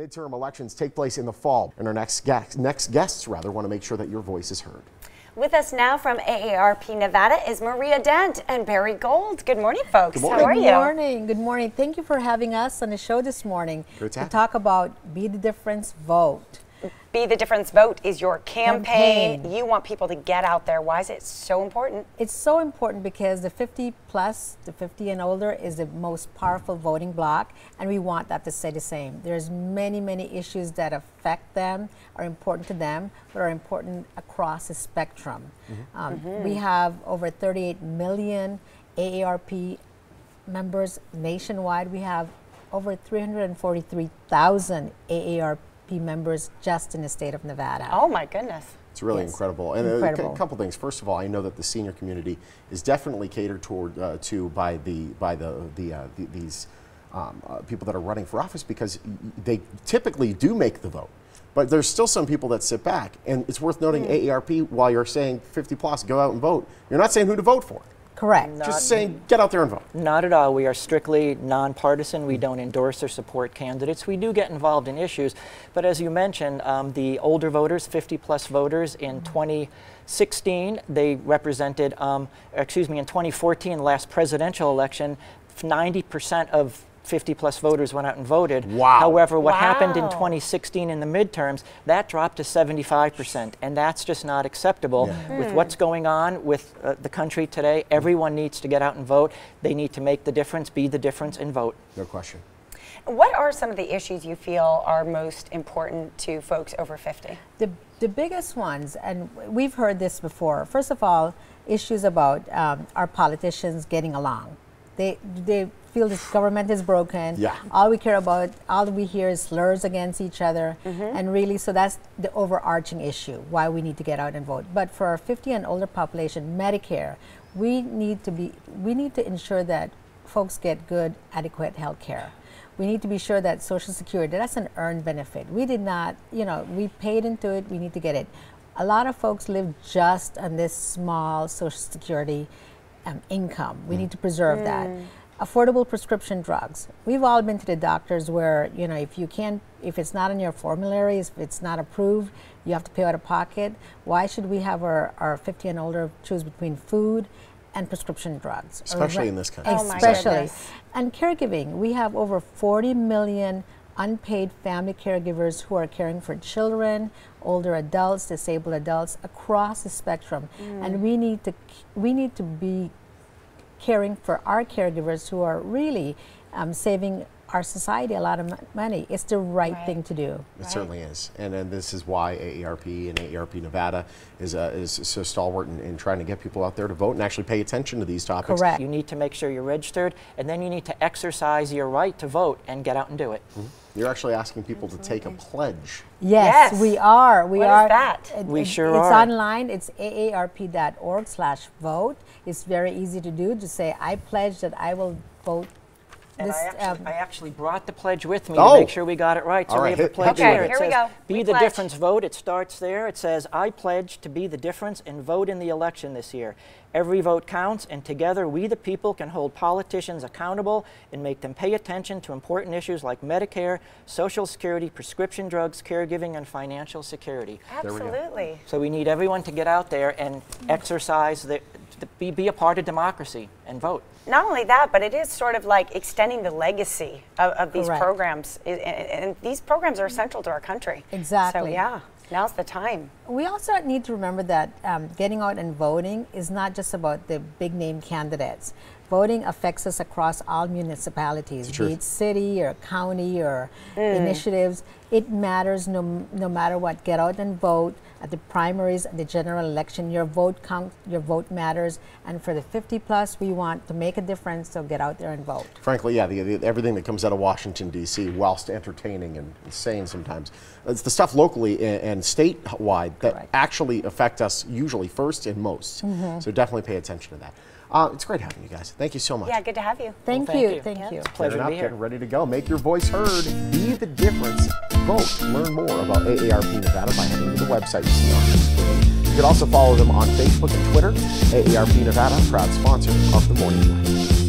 Midterm elections take place in the fall, and our next guests want to make sure that your voice is heard. With us now from AARP Nevada is Maria Dent and Barry Gold. Good morning, folks. Good morning. How are you? Good morning. Good morning. Thank you for having us on the show this morning to talk about Be the Difference, Vote. Be the Difference Vote is your campaign. You want people to get out there. Why is it so important? It's so important because the 50 plus, the 50 and older is the most powerful voting bloc, and we want that to stay the same. There's many issues that affect them, are important to them, but are important across the spectrum. We have over 38 million AARP members nationwide. We have over 343,000 AARP members just in the state of Nevada. Oh my goodness. It's really incredible. And a couple things. First of all, I know that the senior community is definitely catered toward by these people that are running for office, because they typically do make the vote. But there's still some people that sit back, and it's worth noting AARP, while you're saying 50 plus, go out and vote, you're not saying who to vote for. Correct. Just saying, get out there and vote. Not at all. We are strictly nonpartisan. We don't endorse or support candidates. We do get involved in issues, but as you mentioned, the older voters, 50-plus voters in 2016, they represented, in 2014, last presidential election, 90% of 50-plus voters went out and voted. Wow. However, what happened in 2016 in the midterms, that dropped to 75%, and that's just not acceptable. With what's going on with the country today, everyone needs to get out and vote. They need to make the difference, be the difference, and vote. No question. What are some of the issues you feel are most important to folks over 50? The biggest ones, and we've heard this before, first of all, issues about our politicians getting along. They feel this government is broken. All we care about, all we hear is slurs against each other, and really, so that's the overarching issue, why we need to get out and vote. But for our 50 and older population, Medicare, we need to ensure that folks get good, adequate health care. We need to be sure that Social Security, that's an earned benefit. We did not, we paid into it, we need to get it. A lot of folks live just on this small Social Security income. We need to preserve that. Affordable prescription drugs. We've all been to the doctors where, if it's not on your formulary, if it's not approved, you have to pay out of pocket. Why should we have our 50 and older choose between food and prescription drugs? Especially in this country. Especially. And caregiving. We have over 40 million unpaid family caregivers who are caring for children, older adults, disabled adults across the spectrum. And we need to be caring for our caregivers who are really saving our society a lot of money. It's the right thing to do. It certainly is. And this is why AARP and AARP Nevada is so stalwart in trying to get people out there to vote and actually pay attention to these topics. Correct. You need to make sure you're registered, and then you need to exercise your right to vote and get out and do it. You're actually asking people to take a pledge. Yes, we are. What is that? We sure are. It's are. online. It's aarp.org/vote. It's very easy to do. To say, I pledge that I will vote. And I actually brought the pledge with me to make sure we got it right. So we have the pledge here. Here we go. Be the difference, vote. It starts there. It says, I pledge to be the difference and vote in the election this year. Every vote counts, and together we the people can hold politicians accountable and make them pay attention to important issues like Medicare, Social Security, prescription drugs, caregiving, and financial security. Absolutely. So we need everyone to get out there and exercise, be a part of democracy and vote. Not only that, but it is sort of like extending the legacy of these programs. And these programs are essential to our country. Exactly. So yeah, now's the time. We also need to remember that getting out and voting is not just about the big name candidates. Voting affects us across all municipalities, be it city or county or initiatives. It matters no matter what. Get out and vote. At the primaries, at the general election, your vote counts, your vote matters. And for the 50 plus, we want to make a difference, so get out there and vote. Frankly, yeah, everything that comes out of Washington, D.C., whilst entertaining and insane sometimes, it's the stuff locally and statewide that actually affect us usually first and most. So definitely pay attention to that. It's great having you guys. Thank you so much. Yeah, good to have you. Thank you. Thank you. It's a pleasure to be here. Getting ready to go. Make your voice heard. Be the difference. Vote. Learn more about AARP Nevada by heading to the website you see on your screen. You can also follow them on Facebook and Twitter. AARP Nevada, proud sponsor of the Morning Light.